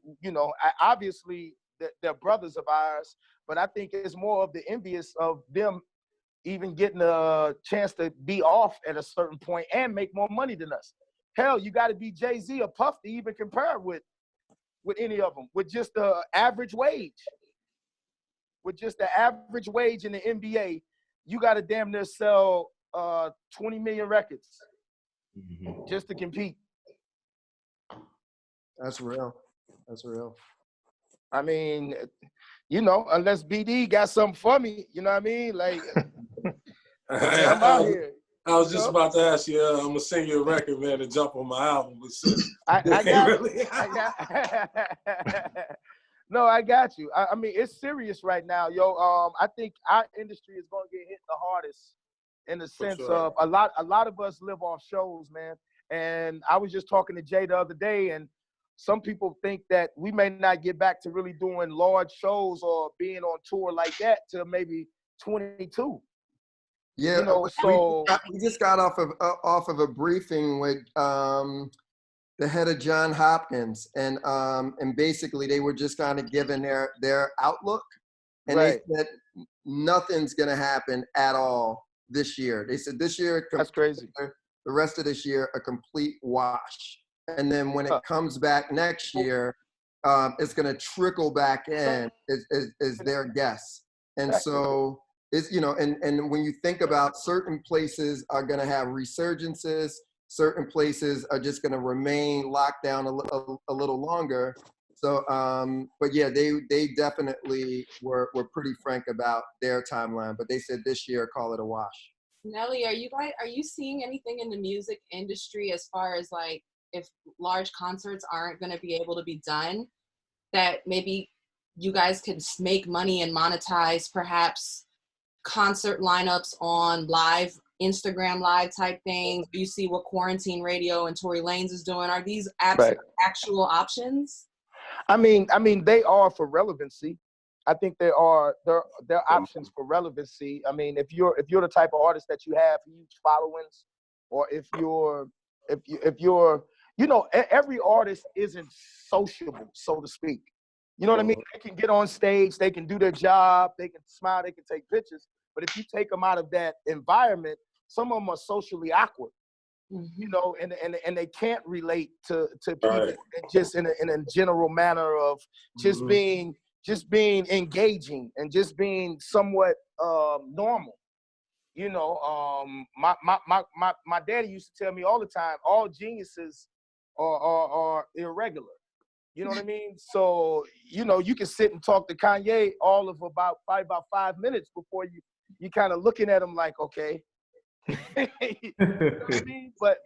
obviously they're brothers of ours, but I think it's more of the envious of them even getting a chance to be off at a certain point and make more money than us. Hell, you got to be Jay-Z or Puff to even compare with any of them, with just the average wage. With just the average wage in the NBA, you got to damn near sell 20 million records. Just to compete.
That's real.
I mean, you know, unless BD got something for me, you know what I mean? Like, I'm out here.
I was just about to ask you, I'm gonna send you a record, man, to jump on my album. But since
I got
really,
you. No, I got you. I mean, it's serious right now, yo. I think our industry is gonna get hit the hardest in the sense of a lot of us live off shows, man. And I was just talking to Jay the other day, and some people think that we may not get back to really doing large shows or being on tour like that till maybe 22.
Yeah,
you know, so
we just got off of a briefing with the head of John Hopkins, and basically they were just kind of giving their outlook, and
right.
they said nothing's gonna happen at all this year. They said this year,
That's crazy.
The rest of this year, a complete wash, and then when it comes back next year, it's gonna trickle back in. Is their guess, and so. It's, you know, and when you think about certain places are going to have resurgences, certain places are just going to remain locked down a little longer. So, but yeah, they definitely were pretty frank about their timeline, but they said this year, call it a wash.
Nelly, are you seeing anything in the music industry as far as like if large concerts aren't going to be able to be done, that maybe you guys could make money and monetize perhaps concert lineups on live Instagram live type things? You see what Quarantine Radio and Tory Lanez is doing. Are these actual options?
I mean, they are for relevancy. I think they're options for relevancy. I mean, if you're the type of artist that you have huge followings, or if you're, you know, every artist isn't sociable, so to speak. You know what I mean? They can get on stage, they can do their job, they can smile, they can take pictures. But if you take them out of that environment, some of them are socially awkward, you know, and they can't relate to people just in a general manner of just being engaging and just being somewhat normal. You know, my daddy used to tell me all the time, all geniuses are irregular. You know what I mean? So, you know, you can sit and talk to Kanye all of probably about 5 minutes before you kind of looking at him like, okay. You know what I mean? But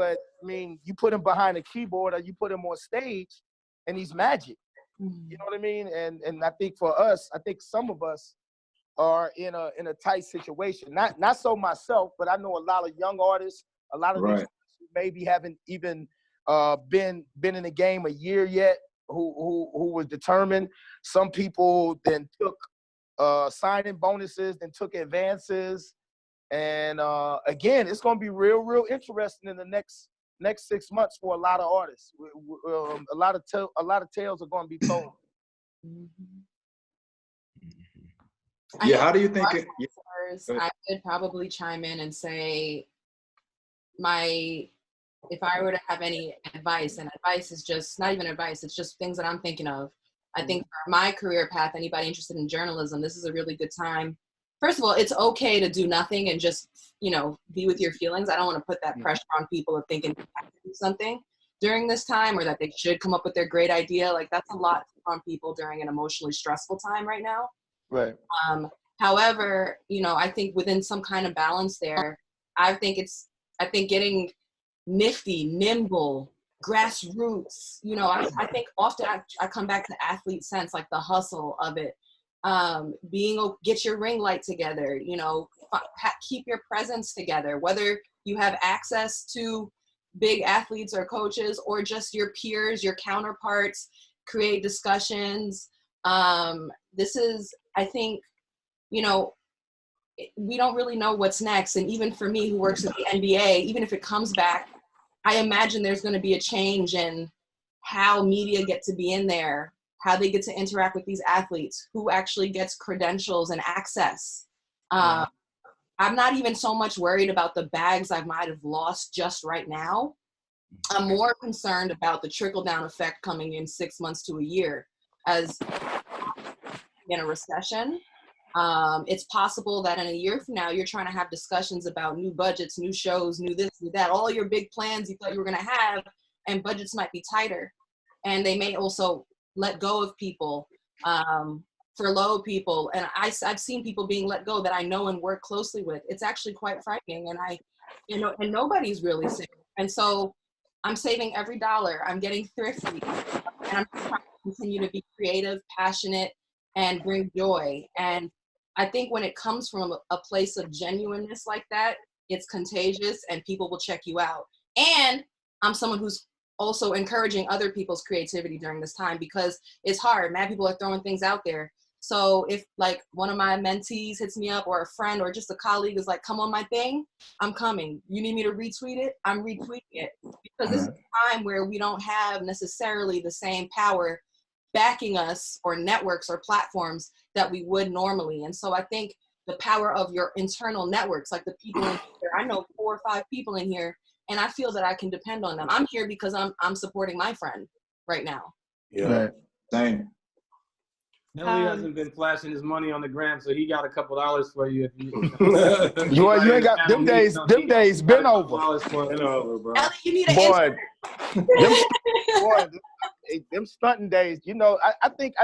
I mean, you put him behind a keyboard or you put him on stage and he's magic. You know what I mean? And I think for us, I think some of us are in a tight situation. Not so myself, but I know a lot of young artists, a lot of these artists who maybe haven't even been in the game a year yet, who was determined. Some people then took signing bonuses, then took advances, and again, it's going to be real interesting in the next 6 months for a lot of artists. A lot of tales are going to be told.
Yeah, how do you think it?
I could probably chime in and say if I were to have any advice, and advice is just not even advice, it's just things that I'm thinking of. I think for my career path, anybody interested in journalism, this is a really good time. First of all, it's okay to do nothing and just, you know, be with your feelings. I don't want to put that pressure on people of thinking they have to do something during this time or that they should come up with their great idea. Like, that's a lot on people during an emotionally stressful time right now.
Right.
However, you know, I think within some kind of balance there, I think getting nifty, nimble, grassroots, you know, I think often I come back to athlete sense, like the hustle of it. Get your ring light together, you know, keep your presence together, whether you have access to big athletes or coaches or just your peers, your counterparts, create discussions. This is, I think, you know, we don't really know what's next. And even for me who works at the NBA, even if it comes back, I imagine there's going to be a change in how media get to be in there, how they get to interact with these athletes, who actually gets credentials and access. I'm not even so much worried about the bags I might have lost just right now. I'm more concerned about the trickle-down effect coming in 6 months to a year as in a recession. It's possible that in a year from now, you're trying to have discussions about new budgets, new shows, new this, new that, all your big plans you thought you were going to have, and budgets might be tighter. And they may also let go of people, furlough people. And I've seen people being let go that I know and work closely with. It's actually quite frightening. And and nobody's really safe. And so I'm saving every dollar. I'm getting thrifty. And I'm trying to continue to be creative, passionate, and bring joy. And I think when it comes from a place of genuineness like that, it's contagious and people will check you out. And I'm someone who's also encouraging other people's creativity during this time because it's hard. Mad people are throwing things out there. So if like one of my mentees hits me up or a friend or just a colleague is like, come on my thing, I'm coming. You need me to retweet it? I'm retweeting it. Because this is a time where we don't have necessarily the same power backing us or networks or platforms that we would normally. And so I think the power of your internal networks, like the people in here, I know 4 or 5 people in here, and I feel that I can depend on them. I'm here because I'm supporting my friend right now.
Yeah.
Right. Same.
Nelly hasn't been flashing his money on the gram, so he got a couple dollars for you. If you
You ain't got them days. Them days been over.
Been over, bro.
Ellie, you need an
Boy,
intern.
them stunting days. I think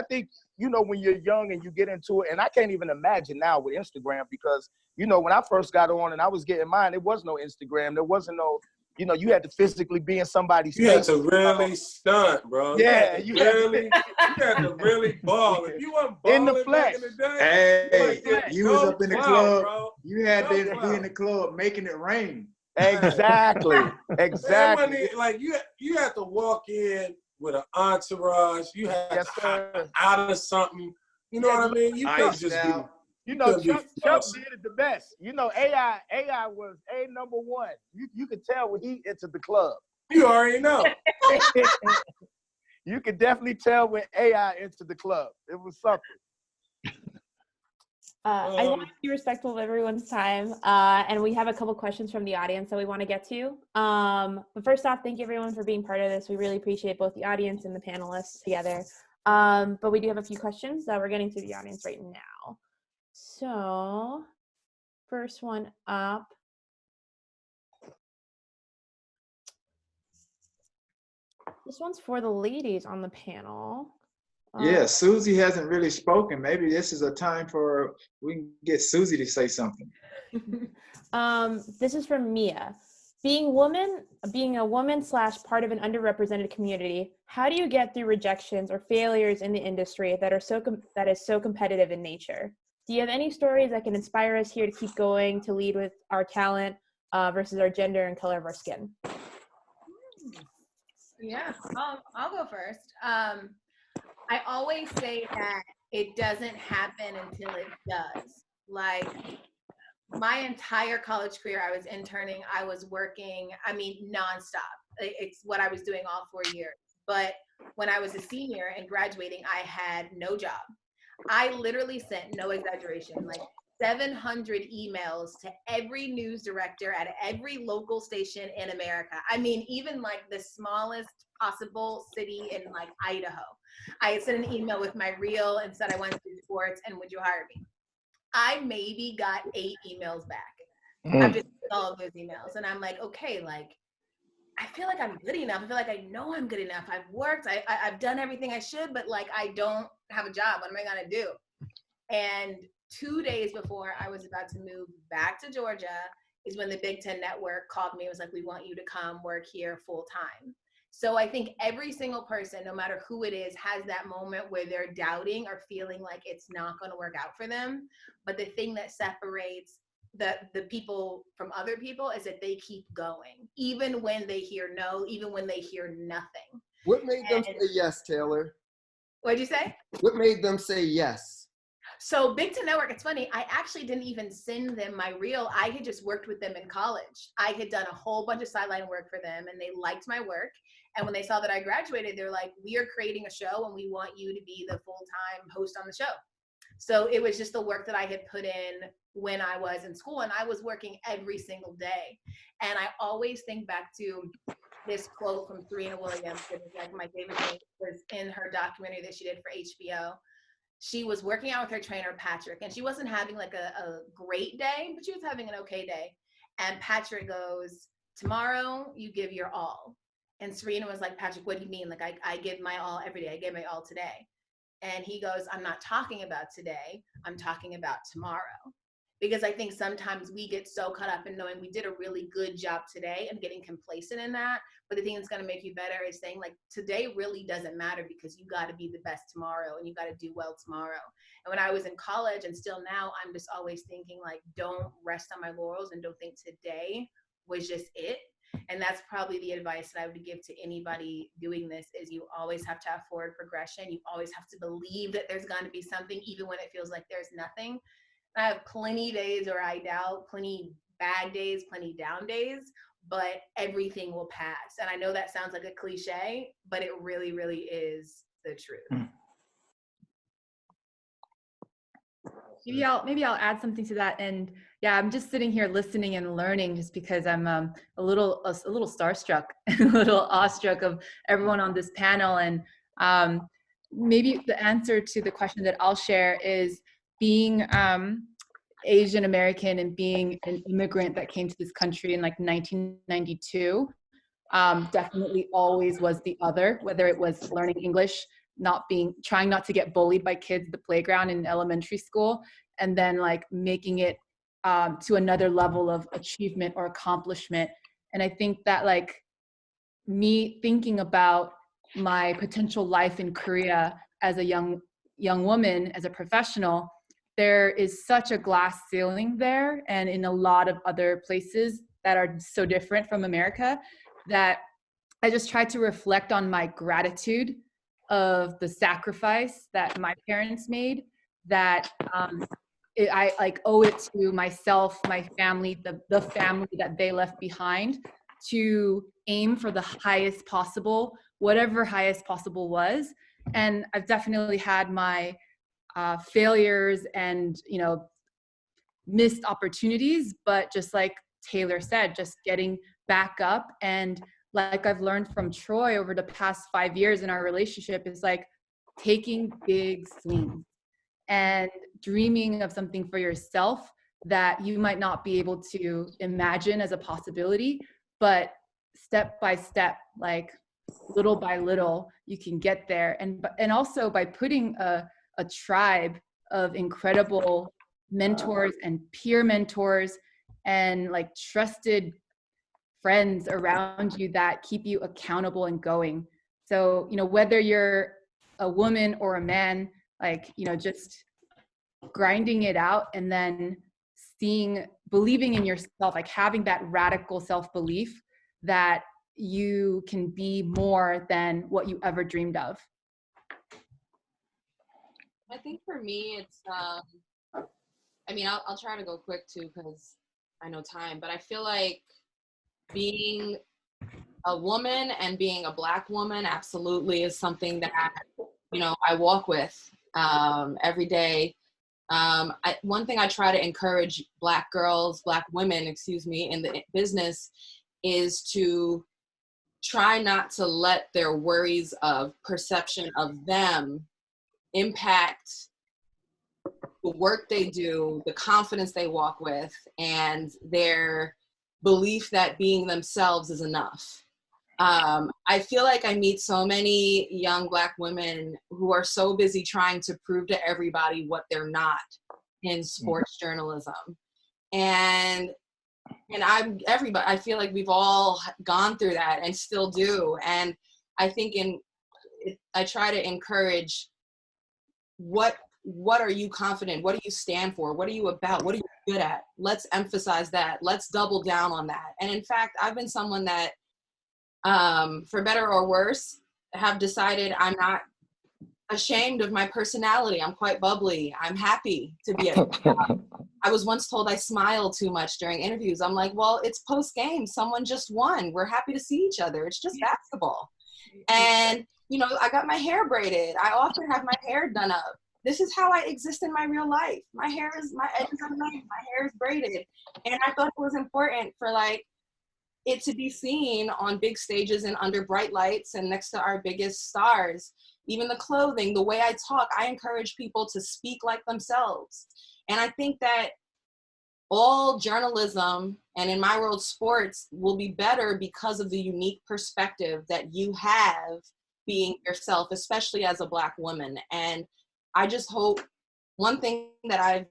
when you're young and you get into it, and I can't even imagine now with Instagram because when I first got on and I was getting mine, there was no Instagram. There wasn't no. You had to physically be in somebody's
You had
face.
to really stunt, bro.
Yeah,
you had to really ball. If you weren't balling
In the flesh.
back in the day,
Hey, you was up in the club. Bro. You had to be in the club making it rain.
Exactly. Exactly.
Man, like you had to walk in with an entourage. You had to hop out of something. You know what I mean? You couldn't just be.
Chuck did it the best. AI was #1. You could tell when he entered the club.
You already know.
You could definitely tell when AI entered the club. It was something.
I want to be respectful of everyone's time, and we have a couple questions from the audience that we want to get to. But first off, thank you everyone for being part of this. We really appreciate both the audience and the panelists together. But we do have a few questions that we're getting to the audience right now. So, first one up. This one's for the ladies on the panel.
Yeah, Suzy hasn't really spoken. Maybe this is a time for we can get Suzy to say something.
This is from Mia. Being a woman / part of an underrepresented community, how do you get through rejections or failures in the industry that is so competitive in nature? Do you have any stories that can inspire us here to keep going, to lead with our talent versus our gender and color of our skin?
Yeah, I'll go first. I always say that it doesn't happen until it does. Like my entire college career, I was interning, I was working, nonstop. It's what I was doing all 4 years. But when I was a senior and graduating, I had no job. I literally sent, no exaggeration, like 700 emails to every news director at every local station in America. Even like the smallest possible city in like Idaho. I sent an email with my reel and said I wanted to do sports and would you hire me? I maybe got 8 emails back. I've just all of those emails. And I'm like, okay, like, I feel like I'm good enough. I feel like I know I'm good enough. I've worked, I've done everything I should, but like, I don't have a job. What am I gonna do? And 2 days before I was about to move back to Georgia is when the Big Ten Network called me and was like, we want you to come work here full time. So I think every single person, no matter who it is, has that moment where they're doubting or feeling like it's not going to work out for them. But the thing that separates the people from other people is that they keep going, even when they hear no, even when they hear nothing.
What made them say yes, Taylor?
What'd you say?
What made them say yes?
So Big Ten Network, it's funny, I actually didn't even send them my reel. I had just worked with them in college. I had done a whole bunch of sideline work for them and they liked my work. And when they saw that I graduated, they're like, we are creating a show and we want you to be the full-time host on the show. So it was just the work that I had put in when I was in school and I was working every single day. And I always think back to this quote from Serena Williams, that is like my favorite thing, was in her documentary that she did for HBO. She was working out with her trainer, Patrick, and she wasn't having like a great day, but she was having an okay day. And Patrick goes, tomorrow you give your all. And Serena was like, Patrick, what do you mean? Like, I give my all every day. I give my all today. And he goes, I'm not talking about today. I'm talking about tomorrow. Because I think sometimes we get so caught up in knowing we did a really good job today and getting complacent in that. But the thing that's going to make you better is saying, like, today really doesn't matter because you got to be the best tomorrow and you got to do well tomorrow. And when I was in college and still now, I'm just always thinking, like, don't rest on my laurels and don't think today was just it. And that's probably the advice that I would give to anybody doing this is you always have to have forward progression. You always have to believe that there's going to be something, even when it feels like there's nothing. I have plenty days where I doubt, plenty bad days, plenty down days, but everything will pass. And I know that sounds like a cliche, but it really, really is the truth.
Maybe I'll add something to that. And yeah, I'm just sitting here listening and learning just because I'm a little starstruck and a little awestruck of everyone on this panel. And maybe the answer to the question that I'll share is being Asian American and being an immigrant that came to this country in like 1992 definitely always was the other, whether it was learning English, trying not to get bullied by kids at the playground in elementary school, and then like making it to another level of achievement or accomplishment. And I think that like me thinking about my potential life in Korea as a young woman, as a professional, there is such a glass ceiling there and in a lot of other places that are so different from America that I just tried to reflect on my gratitude of the sacrifice that my parents made, that I like owe it to myself, my family, the family that they left behind, to aim for the highest possible, whatever highest possible was. And I've definitely had my failures and, missed opportunities, but just like Taylor said, just getting back up. And like I've learned from Troy over the past 5 years in our relationship is like taking big swings and dreaming of something for yourself that you might not be able to imagine as a possibility, but step by step, like little by little, you can get there. And also by putting a tribe of incredible mentors and peer mentors and like trusted friends around you that keep you accountable and going. So, whether you're a woman or a man, like, just grinding it out and then believing in yourself, like having that radical self-belief that you can be more than what you ever dreamed of.
I think for me, it's, I'll try to go quick too, because I know time, but I feel like being a woman and being a Black woman absolutely is something that, I walk with every day. One thing I try to encourage Black women, in the business is to try not to let their worries of perception of them impact the work they do, the confidence they walk with, and their belief that being themselves is enough. I feel like I meet so many young Black women who are so busy trying to prove to everybody what they're not in sports journalism. And I feel like we've all gone through that and still do. And I think I try to encourage, what are you confident? What do you stand for? What are you about? What are you good at? Let's emphasize that. Let's double down on that. And in fact, I've been someone that, for better or worse, have decided I'm not ashamed of my personality. I'm quite bubbly. I'm happy to be I was once told I smile too much during interviews. I'm like, well, it's post game. Someone just won. We're happy to see each other. It's just basketball. And, I got my hair braided. I often have my hair done up. This is how I exist in my real life. My edges are made. My hair is braided. And I thought it was important for it to be seen on big stages and under bright lights and next to our biggest stars. Even the clothing, the way I talk, I encourage people to speak like themselves. And I think that all journalism, and in my world, sports, will be better because of the unique perspective that you have being yourself, especially as a Black woman. And I just hope, one thing that I've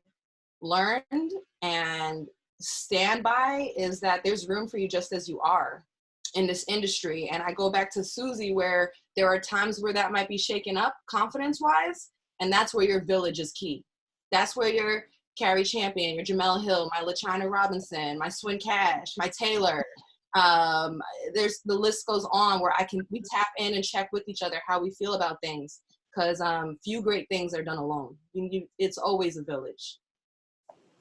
learned and stand by is that there's room for you just as you are in this industry. And I go back to Suzy, where there are times where that might be shaken up confidence-wise, and that's where your village is key. That's where your Carrie Champion, your Jamel Hill, my LaChina Robinson, my Swin Cash, my Taylor. The list goes on where we tap in and check with each other how we feel about things, because few great things are done alone. It's always a village.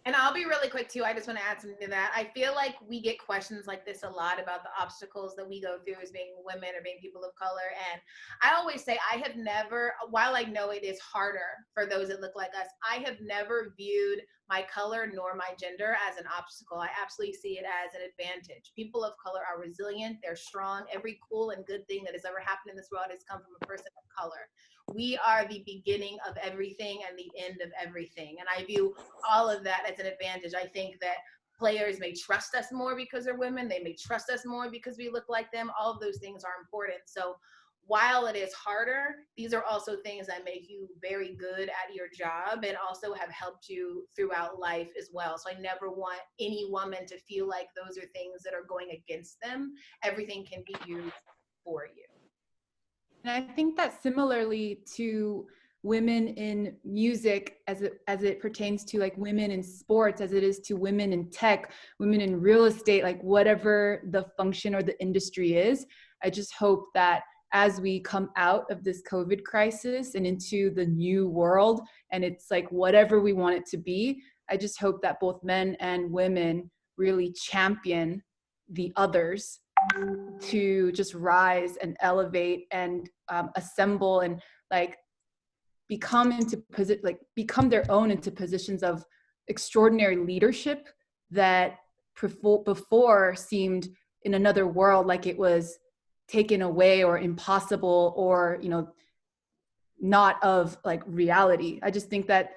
And I'll be really quick too. I just want to add something to that. I feel like we get questions like this a lot about the obstacles that we go through as being women or being people of color. And I always say, I have never, while I know it is harder for those that look like us, I have never viewed my color nor my gender as an obstacle. I absolutely see it as an advantage. People of color are resilient, they're strong. Every cool and good thing that has ever happened in this world has come from a person of color. We are the beginning of everything and the end of everything. And I view all of that as an advantage. I think that players may trust us more because they're women. They may trust us more because we look like them. All of those things are important. So while it is harder, these are also things that make you very good at your job and also have helped you throughout life as well. So I never want any woman to feel like those are things that are going against them. Everything can be used for you.
And I think that similarly to women in music, as it pertains to like women in sports, as it is to women in tech, women in real estate, like whatever the function or the industry is, I just hope that as we come out of this COVID crisis and into the new world, and it's like whatever we want it to be, I just hope that both men and women really champion the others to just rise and elevate and assemble and like become their own into positions of extraordinary leadership that before seemed in another world like it was taken away or impossible or, you know, not of like reality. I just think that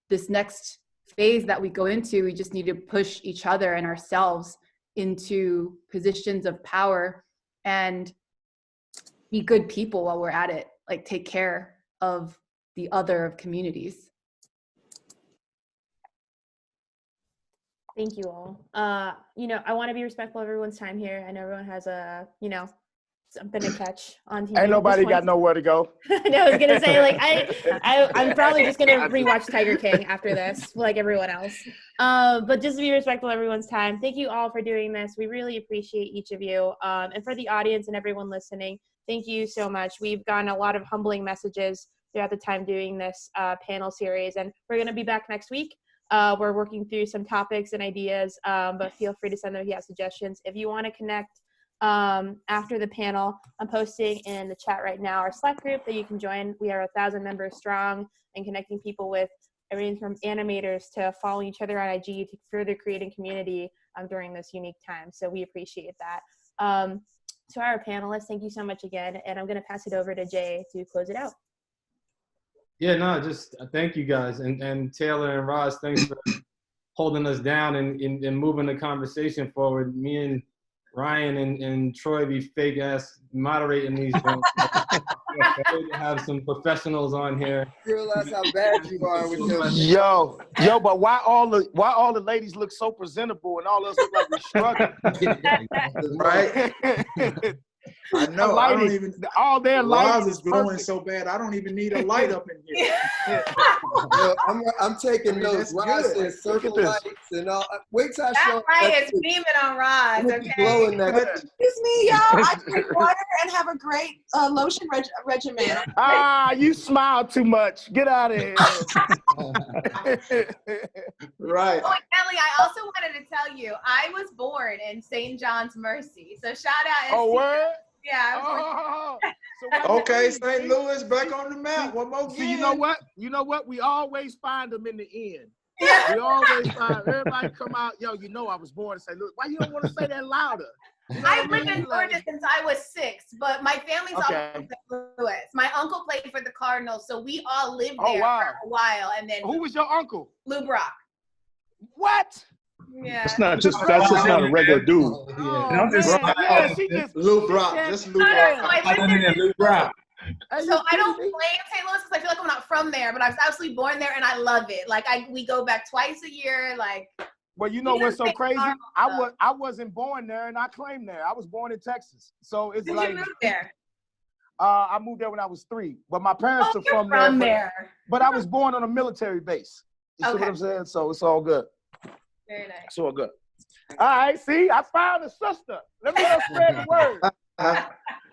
this next phase that we go into, we just need to push each other and ourselves into positions of power and be good people while we're at it, like take care of the other communities.
Thank you all. You know, I want to be respectful of everyone's time here. I know everyone has something to catch on TV.
Ain't nobody got nowhere to go.
No, I was gonna say, like, I'm probably just gonna rewatch Tiger King after this, like everyone else. But just to be respectful of everyone's time, thank you all for doing this. We really appreciate each of you. And for the audience and everyone listening, thank you so much. We've gotten a lot of humbling messages throughout the time doing this panel series, and we're gonna be back next week. We're working through some topics and ideas, but feel free to send them if you have suggestions. If you want to connect after the panel, I'm posting in the chat right now our Slack group that you can join. We are 1,000 members strong and connecting people with everything from animators to following each other on IG to further creating community during this unique time. So we appreciate that. To our panelists, thank you so much again. And I'm going to pass it over to Jay to close it out.
Yeah, no, just thank you guys. And Taylor and Roz, thanks for holding us down and moving the conversation forward. Me and Ryan and Troy be fake ass moderating these things. To have some professionals on here.
Realize how bad you are with your
Yo, but why all the ladies look so presentable and all us look like we're struggling?
Right? I know. I don't even.
All their lights
is glowing so bad. I don't even need a light up in here.
Yo, I'm taking notes. Roz says circle lights and all. Wait till I show.
That light is beaming on Roz. Okay.
Blowing that.
Excuse me, y'all. I drink water and have a great lotion regimen.
You smile too much. Get out of here.
Right.
Oh, Kelly, I also wanted to tell you, I was born in St. John's Mercy. So shout out.
Oh, word?
Yeah.
So
okay, St. Louis back on the map. One more game.
So you know what? We always find them in the end.
Yeah.
We always find everybody come out. Yo, you know I was born in St. Louis. Why you don't want to say that louder? You know
I've lived in Georgia since I was 6, but my family's all from St. Louis. My uncle played for the Cardinals, so we all lived there for a while. And then
who was your uncle?
Lou Brock.
What?
Yeah.
It's not just that's just not a regular dude.
Oh,
And I'm just
Man, yeah, she just
Luke Rock, just Luke Rock.
I lived in
Luke Brown.
Hey,
So
you
I don't
kidding me?
play in St. Louis because I feel like I'm not from there, but I was absolutely born there and I love it. Like we go back twice a year. Like
Well, you know
We
what's so
didn't
crazy?
think normal
I wasn't born there and I claim there. I was born in Texas. So it's
did
like
you move there?
I moved there when I was 3. But my parents
Oh,
are
you're
from
there.
but I was born on a military base. You see
Okay.
what I'm saying? So it's all good.
Very nice.
It's all good. All right, see, I found a sister. Let me go spread the word.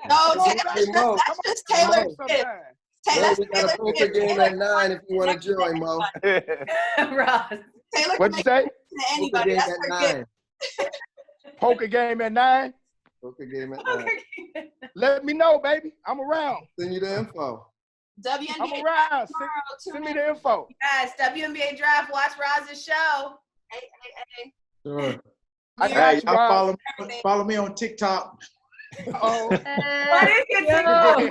No,
Mo,
that's
Mo,
just Taylor
Mo.
Swift.
Mo,
Taylor
we got a poker game at 9 if you want to join, Mo.
Ross.
Taylor
What'd you say?
to
Poker
anybody.
game
That's
at
her gift.
9.
Poker game at 9.
Poker game at 9.
Okay.
Let me know, baby. I'm around.
Send you the info.
WNBA
I'm around.
tomorrow.
Send
Tune
me
in.
the info.
Yes, WNBA draft. Watch Roz's show.
Hey.
Sure.
I
Hey,
got you,
y'all
Rob.
follow me on TikTok.
Oh.
What is your
Yo.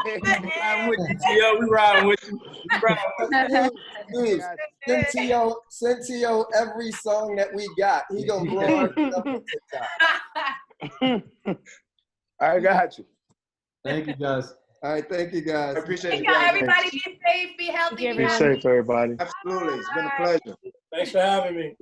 I'm with you, T.O. We riding with you. We riding with
Dude, send T.O. every song that we got. He gonna blow our stuff on TikTok.
I got you.
Thank you, guys.
All right, thank you guys.
I appreciate
Thank
you
y'all,
guys.
everybody. Be safe, be healthy,
Thank
be
you,
Be
happy.
safe, everybody.
Absolutely. It's been a pleasure.
Thanks for having me.